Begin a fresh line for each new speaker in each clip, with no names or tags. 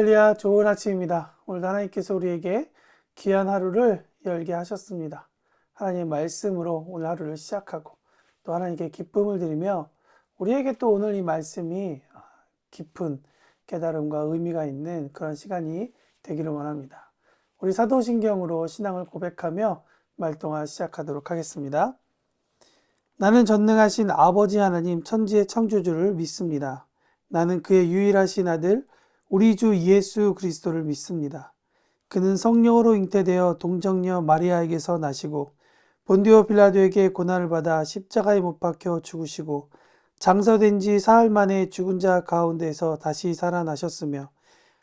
할렐루야, 좋은 아침입니다. 오늘도 하나님께서 우리에게 귀한 하루를 열게 하셨습니다. 하나님의 말씀으로 오늘 하루를 시작하고 또 하나님께 기쁨을 드리며 우리에게 또 오늘 이 말씀이 깊은 깨달음과 의미가 있는 그런 시간이 되기를 원합니다. 우리 사도신경으로 신앙을 고백하며 말동화 시작하도록 하겠습니다. 나는 전능하신 아버지 하나님 천지의 창조주를 믿습니다. 나는 그의 유일하신 아들 우리 주 예수 그리스도를 믿습니다. 그는 성령으로 잉태되어 동정녀 마리아에게서 나시고 본디오 빌라도에게 고난을 받아 십자가에 못 박혀 죽으시고 장사된 지 사흘 만에 죽은 자 가운데서 다시 살아나셨으며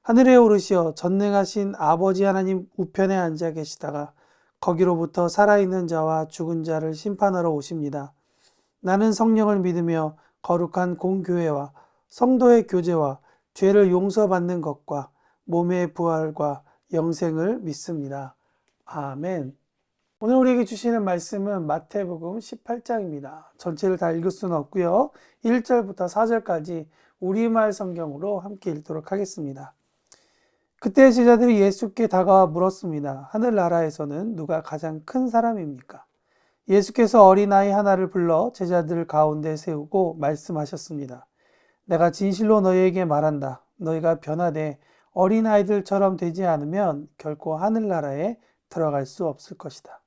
하늘에 오르시어 전능하신 아버지 하나님 우편에 앉아 계시다가 거기로부터 살아있는 자와 죽은 자를 심판하러 오십니다. 나는 성령을 믿으며 거룩한 공교회와 성도의 교제와 죄를 용서받는 것과 몸의 부활과 영생을 믿습니다. 아멘. 오늘 우리에게 주시는 말씀은 마태복음 18장입니다. 전체를 다 읽을 수는 없고요. 1절부터 4절까지 우리말 성경으로 함께 읽도록 하겠습니다. 그때 제자들이 예수께 다가와 물었습니다. 하늘나라에서는 누가 가장 큰 사람입니까? 예수께서 어린아이 하나를 불러 제자들 가운데 세우고 말씀하셨습니다. 내가 진실로 너희에게 말한다. 너희가 변화되 어린아이들처럼 되지 않으면 결코 하늘나라에 들어갈 수 없을 것이다.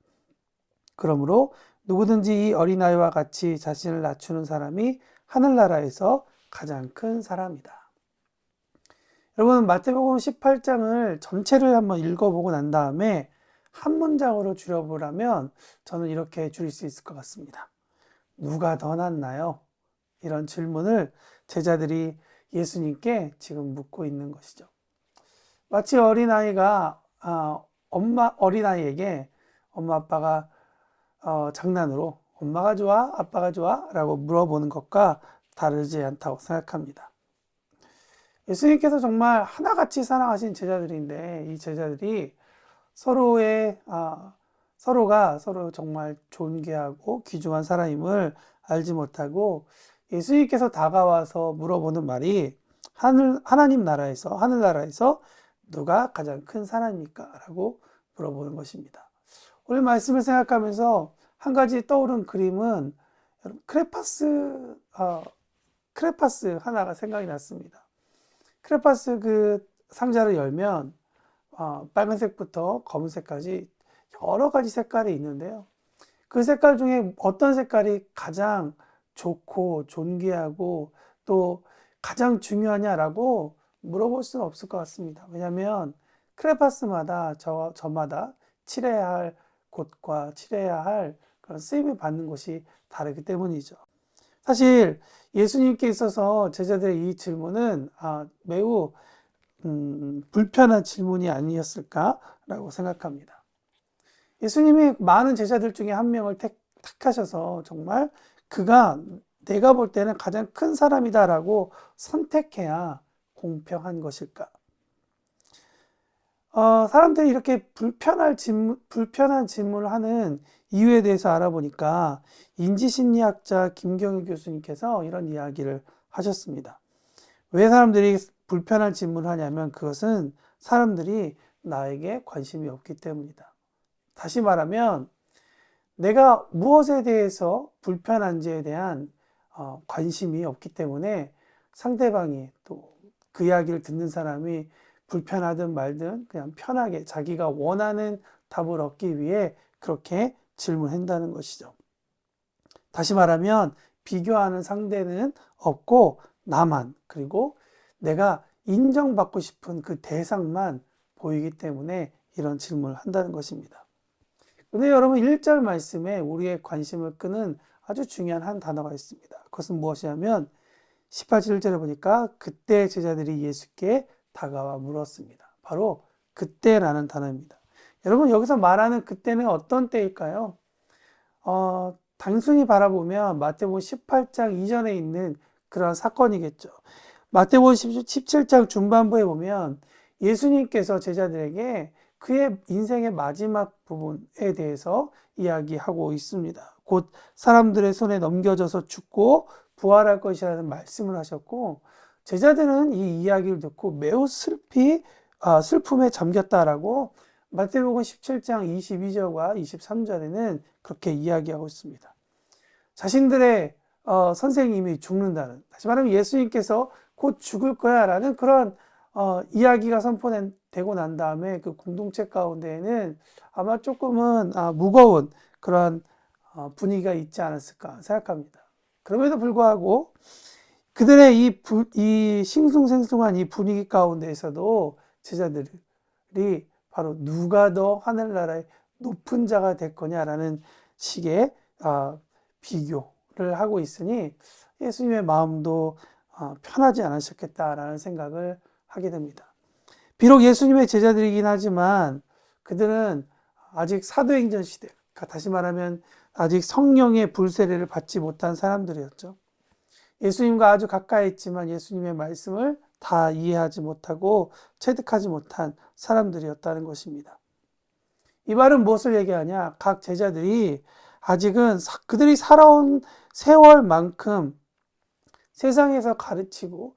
그러므로 누구든지 이 어린아이와 같이 자신을 낮추는 사람이 하늘나라에서 가장 큰 사람이다. 여러분, 마태복음 18장을 전체를 한번 읽어보고 난 다음에 한 문장으로 줄여보라면 저는 이렇게 줄일 수 있을 것 같습니다. 누가 더 낫나요? 이런 질문을 제자들이 예수님께 지금 묻고 있는 것이죠. 마치 어린아이가 어린아이에게 엄마 아빠가 장난으로 엄마가 좋아? 아빠가 좋아? 라고 물어보는 것과 다르지 않다고 생각합니다. 예수님께서 정말 하나같이 사랑하신 제자들인데 이 제자들이 서로가 서로 정말 존귀하고 귀중한 사람임을 알지 못하고 예수님께서 다가와서 물어보는 말이 하나님 나라에서 하늘나라에서 누가 가장 큰 사람입니까? 라고 물어보는 것입니다. 오늘 말씀을 생각하면서 한 가지 떠오른 그림은 크레파스 하나가 생각이 났습니다. 크레파스 그 상자를 열면 빨간색부터 검은색까지 여러 가지 색깔이 있는데요. 그 색깔 중에 어떤 색깔이 가장 좋고 존귀하고 또 가장 중요하냐라고 물어볼 수는 없을 것 같습니다. 왜냐하면 크레파스마다 저마다 칠해야 할 곳과 칠해야 할 그런 쓰임을 받는 곳이 다르기 때문이죠. 사실 예수님께 있어서 제자들의 이 질문은 매우 불편한 질문이 아니었을까라고 생각합니다. 예수님이 많은 제자들 중에 한 명을 택하셔서 정말 그가 내가 볼 때는 가장 큰 사람이다라고 선택해야 공평한 것일까? 사람들이 이렇게 불편한 질문을 하는 이유에 대해서 알아보니까 인지심리학자 김경일 교수님께서 이런 이야기를 하셨습니다. 왜 사람들이 불편한 질문을 하냐면 그것은 사람들이 나에게 관심이 없기 때문이다. 다시 말하면 내가 무엇에 대해서 불편한지에 대한 관심이 없기 때문에 상대방이 또 그 이야기를 듣는 사람이 불편하든 말든 그냥 편하게 자기가 원하는 답을 얻기 위해 그렇게 질문한다는 것이죠. 다시 말하면 비교하는 상대는 없고 나만, 그리고 내가 인정받고 싶은 그 대상만 보이기 때문에 이런 질문을 한다는 것입니다. 근데 여러분 1절 말씀에 우리의 관심을 끄는 아주 중요한 한 단어가 있습니다. 그것은 무엇이냐면 18절 1절에 보니까 그때 제자들이 예수께 다가와 물었습니다. 바로 그때라는 단어입니다. 여러분 여기서 말하는 그때는 어떤 때일까요? 단순히 바라보면 마태복음 18장 이전에 있는 그런 사건이겠죠. 마태복음 17장 중반부에 보면 예수님께서 제자들에게 그의 인생의 마지막 부분에 대해서 이야기하고 있습니다. 곧 사람들의 손에 넘겨져서 죽고 부활할 것이라는 말씀을 하셨고 제자들은 이 이야기를 듣고 매우 슬픔에 잠겼다라고 마태복음 17장 22절과 23절에는 그렇게 이야기하고 있습니다. 자신들의 선생님이 죽는다는, 다시 말하면 예수님께서 곧 죽을 거야 라는 그런 이야기가 선포되고 난 다음에 그 공동체 가운데에는 아마 조금은 무거운 그런 분위기가 있지 않았을까 생각합니다. 그럼에도 불구하고 그들의 이 싱숭생숭한 이 분위기 가운데에서도 제자들이 바로 누가 더 하늘나라의 높은 자가 될 거냐라는 식의 비교를 하고 있으니 예수님의 마음도 편하지 않으셨겠다라는 생각을 하게 됩니다. 비록 예수님의 제자들이긴 하지만 그들은 아직 사도행전 시대, 다시 말하면 아직 성령의 불세례를 받지 못한 사람들이었죠. 예수님과 아주 가까이 있지만 예수님의 말씀을 다 이해하지 못하고 체득하지 못한 사람들이었다는 것입니다. 이 말은 무엇을 얘기하냐? 각 제자들이 아직은 그들이 살아온 세월만큼 세상에서 가르치고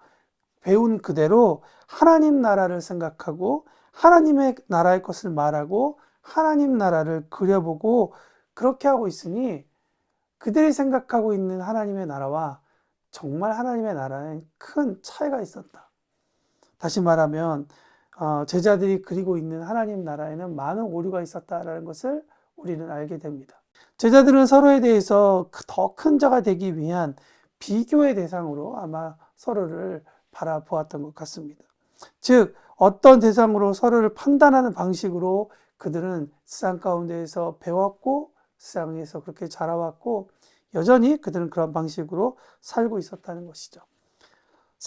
배운 그대로 하나님 나라를 생각하고 하나님의 나라의 것을 말하고 하나님 나라를 그려보고 그렇게 하고 있으니 그들이 생각하고 있는 하나님의 나라와 정말 하나님의 나라에 큰 차이가 있었다. 다시 말하면 제자들이 그리고 있는 하나님 나라에는 많은 오류가 있었다라는 것을 우리는 알게 됩니다. 제자들은 서로에 대해서 더 큰 자가 되기 위한 비교의 대상으로 아마 서로를 바라보았던 것 같습니다. 즉 어떤 대상으로 서로를 판단하는 방식으로 그들은 세상 가운데에서 배웠고 세상에서 그렇게 자라왔고 여전히 그들은 그런 방식으로 살고 있었다는 것이죠.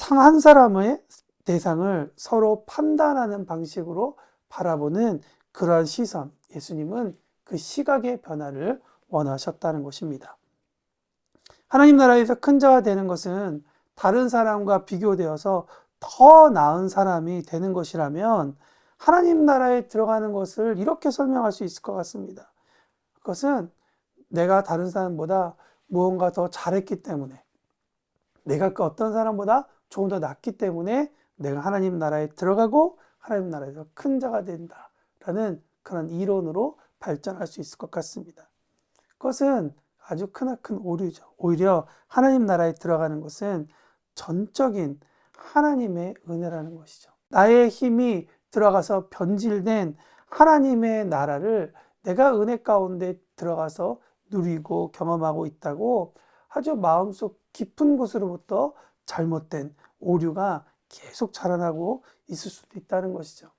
한 사람의 대상을 서로 판단하는 방식으로 바라보는 그러한 시선, 예수님은 그 시각의 변화를 원하셨다는 것입니다. 하나님 나라에서 큰 자가 되는 것은 다른 사람과 비교되어서 더 나은 사람이 되는 것이라면 하나님 나라에 들어가는 것을 이렇게 설명할 수 있을 것 같습니다. 그것은 내가 다른 사람보다 무언가 더 잘했기 때문에, 내가 그 어떤 사람보다 조금 더 낫기 때문에 내가 하나님 나라에 들어가고 하나님 나라에서 큰 자가 된다라는 그런 이론으로 발전할 수 있을 것 같습니다. 그것은 아주 크나큰 오류죠. 오히려 하나님 나라에 들어가는 것은 전적인 하나님의 은혜라는 것이죠. 나의 힘이 들어가서 변질된 하나님의 나라를 내가 은혜 가운데 들어가서 누리고 경험하고 있다고 아주 마음속 깊은 곳으로부터 잘못된 오류가 계속 자라나고 있을 수도 있다는 것이죠.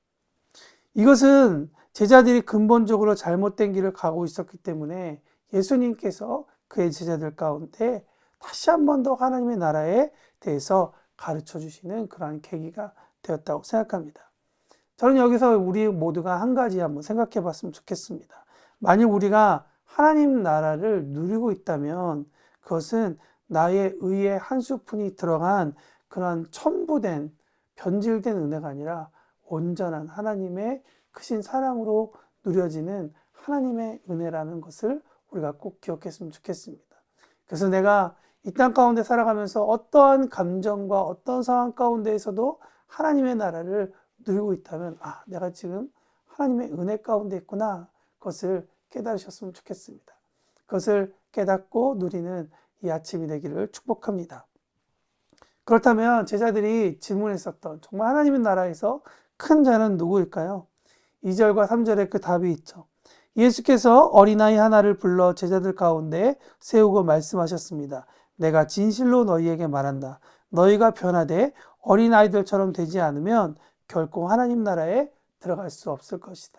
이것은 제자들이 근본적으로 잘못된 길을 가고 있었기 때문에 예수님께서 그의 제자들 가운데 다시 한 번 더 하나님의 나라에 대해서 가르쳐 주시는 그러한 계기가 되었다고 생각합니다. 저는 여기서 우리 모두가 한 가지 한번 생각해 봤으면 좋겠습니다. 만일 우리가 하나님 나라를 누리고 있다면 그것은 나의 의의 한 스푼이 들어간 그런 첨부된 변질된 은혜가 아니라 온전한 하나님의 크신 사랑으로 누려지는 하나님의 은혜라는 것을 우리가 꼭 기억했으면 좋겠습니다. 그래서 내가 이 땅 가운데 살아가면서 어떠한 감정과 어떤 상황 가운데에서도 하나님의 나라를 누리고 있다면 내가 지금 하나님의 은혜 가운데 있구나. 그것을 깨달으셨으면 좋겠습니다. 그것을 깨닫고 누리는 이 아침이 되기를 축복합니다. 그렇다면 제자들이 질문했었던 정말 하나님의 나라에서 큰 자는 누구일까요? 2절과 3절에 그 답이 있죠. 예수께서 어린아이 하나를 불러 제자들 가운데 세우고 말씀하셨습니다. 내가 진실로 너희에게 말한다. 너희가 변화되 어린아이들처럼 되지 않으면 결코 하나님 나라에 들어갈 수 없을 것이다.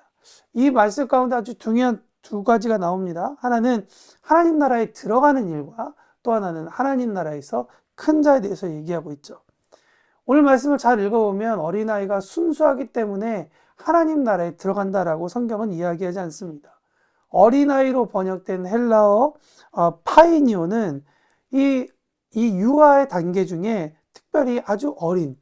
이 말씀 가운데 아주 중요한 두 가지가 나옵니다. 하나는 하나님 나라에 들어가는 일과 또 하나는 하나님 나라에서 큰 자에 대해서 얘기하고 있죠. 오늘 말씀을 잘 읽어보면 어린아이가 순수하기 때문에 하나님 나라에 들어간다라고 성경은 이야기하지 않습니다. 어린아이로 번역된 헬라어 파이니오는 이 유아의 단계 중에 특별히 아주 어린,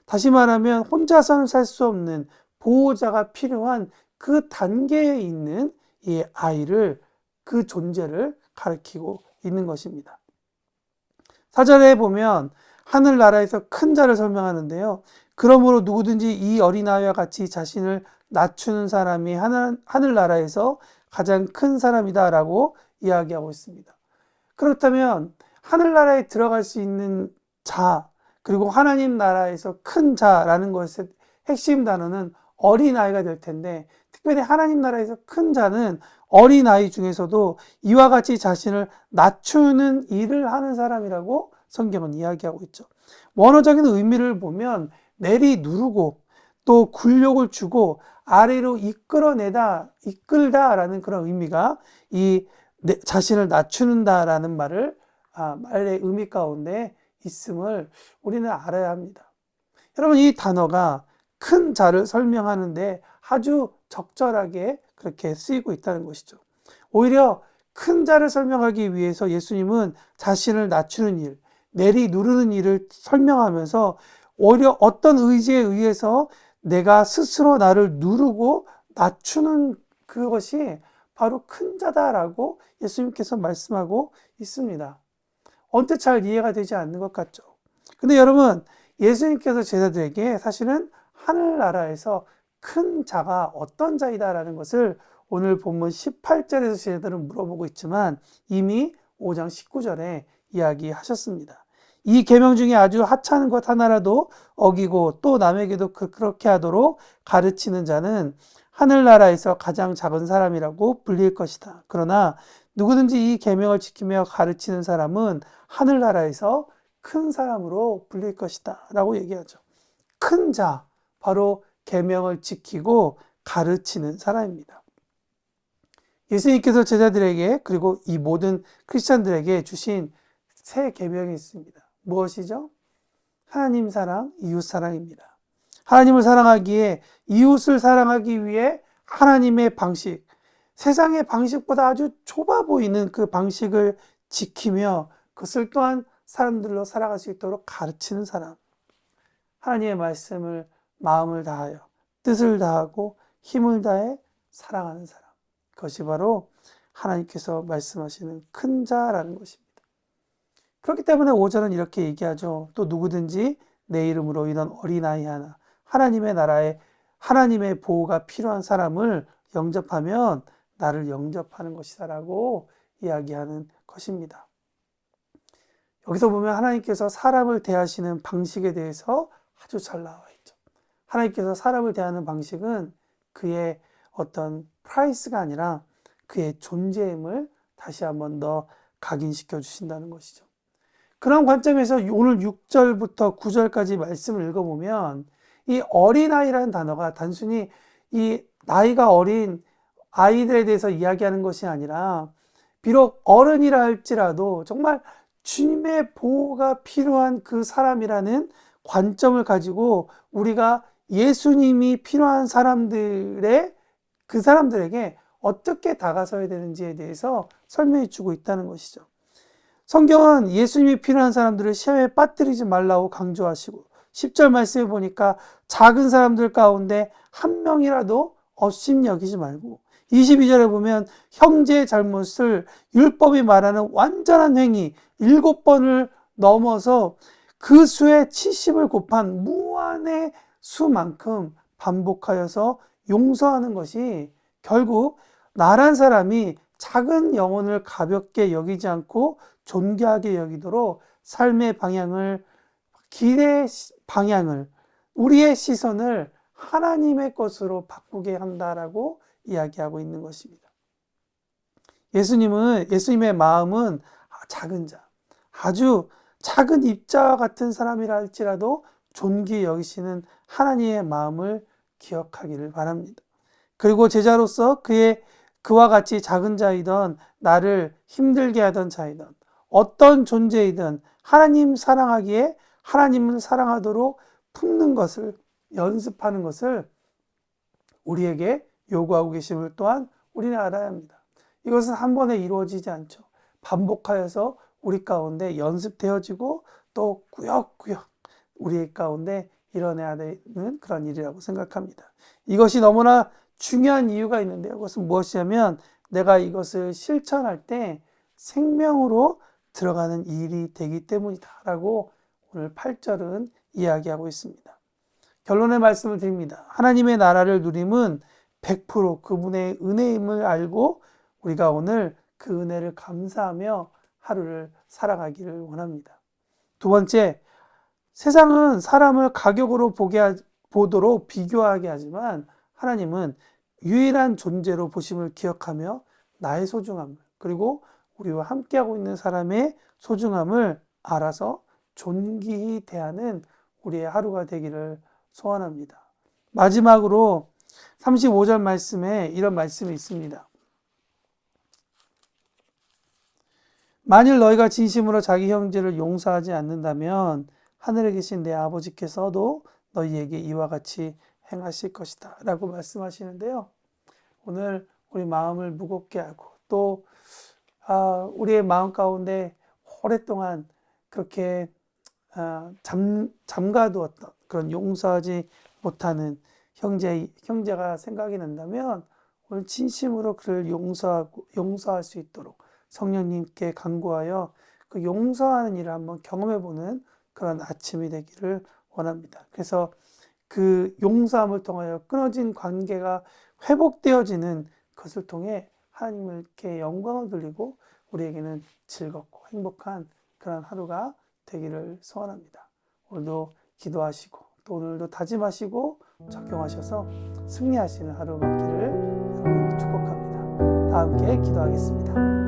다시 말하면 혼자서는 살 수 없는 보호자가 필요한 그 단계에 있는 이 아이를, 그 존재를 가리키고 있는 것입니다. 4절에 보면 하늘나라에서 큰 자를 설명하는데요. 그러므로 누구든지 이 어린아이와 같이 자신을 낮추는 사람이 하늘나라에서 가장 큰 사람이다 라고 이야기하고 있습니다. 그렇다면 하늘나라에 들어갈 수 있는 자, 그리고 하나님 나라에서 큰 자라는 것의 핵심 단어는 어린아이가 될 텐데, 특별히 하나님 나라에서 큰 자는 어린아이 중에서도 이와 같이 자신을 낮추는 일을 하는 사람이라고 성경은 이야기하고 있죠. 원어적인 의미를 보면 내리 누르고 또 굴욕을 주고 아래로 이끌다라는 그런 의미가 이 자신을 낮추는다라는 말의 의미 가운데 있음을 우리는 알아야 합니다. 여러분, 이 단어가 큰 자를 설명하는데 아주 적절하게 그렇게 쓰이고 있다는 것이죠. 오히려 큰 자를 설명하기 위해서 예수님은 자신을 낮추는 일, 내리 누르는 일을 설명하면서 오히려 어떤 의지에 의해서 내가 스스로 나를 누르고 낮추는 그것이 바로 큰 자다라고 예수님께서 말씀하고 있습니다. 언뜻 잘 이해가 되지 않는 것 같죠. 근데 여러분, 예수님께서 제자들에게 사실은 하늘나라에서 큰 자가 어떤 자이다라는 것을 오늘 본문 18절에서 제자들은 물어보고 있지만 이미 5장 19절에 이야기하셨습니다. 이 계명 중에 아주 하찮은 것 하나라도 어기고 또 남에게도 그렇게 하도록 가르치는 자는 하늘나라에서 가장 작은 사람이라고 불릴 것이다. 그러나 누구든지 이 계명을 지키며 가르치는 사람은 하늘나라에서 큰 사람으로 불릴 것이다 라고 얘기하죠. 큰 자, 바로 계명을 지키고 가르치는 사람입니다. 예수님께서 제자들에게 그리고 이 모든 크리스찬들에게 주신 새 계명이 있습니다. 무엇이죠? 하나님 사랑, 이웃 사랑입니다. 하나님을 사랑하기에 이웃을 사랑하기 위해 하나님의 방식, 세상의 방식보다 아주 좁아 보이는 그 방식을 지키며 그것을 또한 사람들로 살아갈 수 있도록 가르치는 사람. 하나님의 말씀을 마음을 다하여 뜻을 다하고 힘을 다해 사랑하는 사람. 그것이 바로 하나님께서 말씀하시는 큰 자라는 것입니다. 그렇기 때문에 5절은 이렇게 얘기하죠. 또 누구든지 내 이름으로 이런 어린아이 하나, 하나님의 나라에 하나님의 보호가 필요한 사람을 영접하면 나를 영접하는 것이다 라고 이야기하는 것입니다. 여기서 보면 하나님께서 사람을 대하시는 방식에 대해서 아주 잘 나와 있죠. 하나님께서 사람을 대하는 방식은 그의 어떤 프라이스가 아니라 그의 존재임을 다시 한번 더 각인시켜 주신다는 것이죠. 그런 관점에서 오늘 6절부터 9절까지 말씀을 읽어보면 이 어린아이라는 단어가 단순히 이 나이가 어린 아이들에 대해서 이야기하는 것이 아니라 비록 어른이라 할지라도 정말 주님의 보호가 필요한 그 사람이라는 관점을 가지고 우리가 예수님이 필요한 그 사람들에게 어떻게 다가서야 되는지에 대해서 설명해 주고 있다는 것이죠. 성경은 예수님이 필요한 사람들을 시험에 빠뜨리지 말라고 강조하시고 10절 말씀에 보니까 작은 사람들 가운데 한 명이라도 업신여기지 말고 22절에 보면 형제의 잘못을 율법이 말하는 완전한 행위 7번을 넘어서 그 수에 70을 곱한 무한의 수만큼 반복하여서 용서하는 것이 결국 나란 사람이 작은 영혼을 가볍게 여기지 않고 존귀하게 여기도록 삶의 방향을, 길의 방향을, 우리의 시선을 하나님의 것으로 바꾸게 한다라고 이야기하고 있는 것입니다. 예수님의 마음은 작은 자, 아주 작은 입자와 같은 사람이라 할지라도 존귀히 여기시는 하나님의 마음을 기억하기를 바랍니다. 그리고 제자로서 그와 같이 작은 자이던 나를 힘들게 하던 자이던 어떤 존재이든 하나님 사랑하기에 하나님을 사랑하도록 품는 것을 연습하는 것을 우리에게 요구하고 계심을 또한 우리는 알아야 합니다. 이것은 한 번에 이루어지지 않죠. 반복하여서 우리 가운데 연습되어지고 또 꾸역꾸역 우리 가운데 일어나야 되는 그런 일이라고 생각합니다. 이것이 너무나 중요한 이유가 있는데요. 그것은 무엇이냐면 내가 이것을 실천할 때 생명으로 들어가는 일이 되기 때문이다 라고 오늘 8절은 이야기하고 있습니다. 결론의 말씀을 드립니다. 하나님의 나라를 누림은 100% 그분의 은혜임을 알고 우리가 오늘 그 은혜를 감사하며 하루를 살아가기를 원합니다. 두 번째, 세상은 사람을 가격으로 보도록 비교하게 하지만 하나님은 유일한 존재로 보심을 기억하며 나의 소중함을, 그리고 우리와 함께하고 있는 사람의 소중함을 알아서 존귀히 대하는 우리의 하루가 되기를 소원합니다. 마지막으로 35절 말씀에 이런 말씀이 있습니다. 만일 너희가 진심으로 자기 형제를 용서하지 않는다면 하늘에 계신 내 아버지께서도 너희에게 이와 같이 행하실 것이다 라고 말씀하시는데요. 오늘 우리 마음을 무겁게 하고 또 우리의 마음 가운데 오랫동안 그렇게 잠가두었던 그런 용서하지 못하는 형제가 생각이 난다면 오늘 진심으로 그를 용서할 수 있도록 성령님께 간구하여 그 용서하는 일을 한번 경험해보는 그런 아침이 되기를 원합니다. 그래서 그 용서함을 통하여 끊어진 관계가 회복되어지는 것을 통해 하나님께 영광을 돌리고 우리에게는 즐겁고 행복한 그런 하루가 되기를 소원합니다. 오늘도 기도하시고 또 오늘도 다짐하시고 적용하셔서 승리하시는 하루 맞기를 여러분 축복합니다. 다 함께 기도하겠습니다.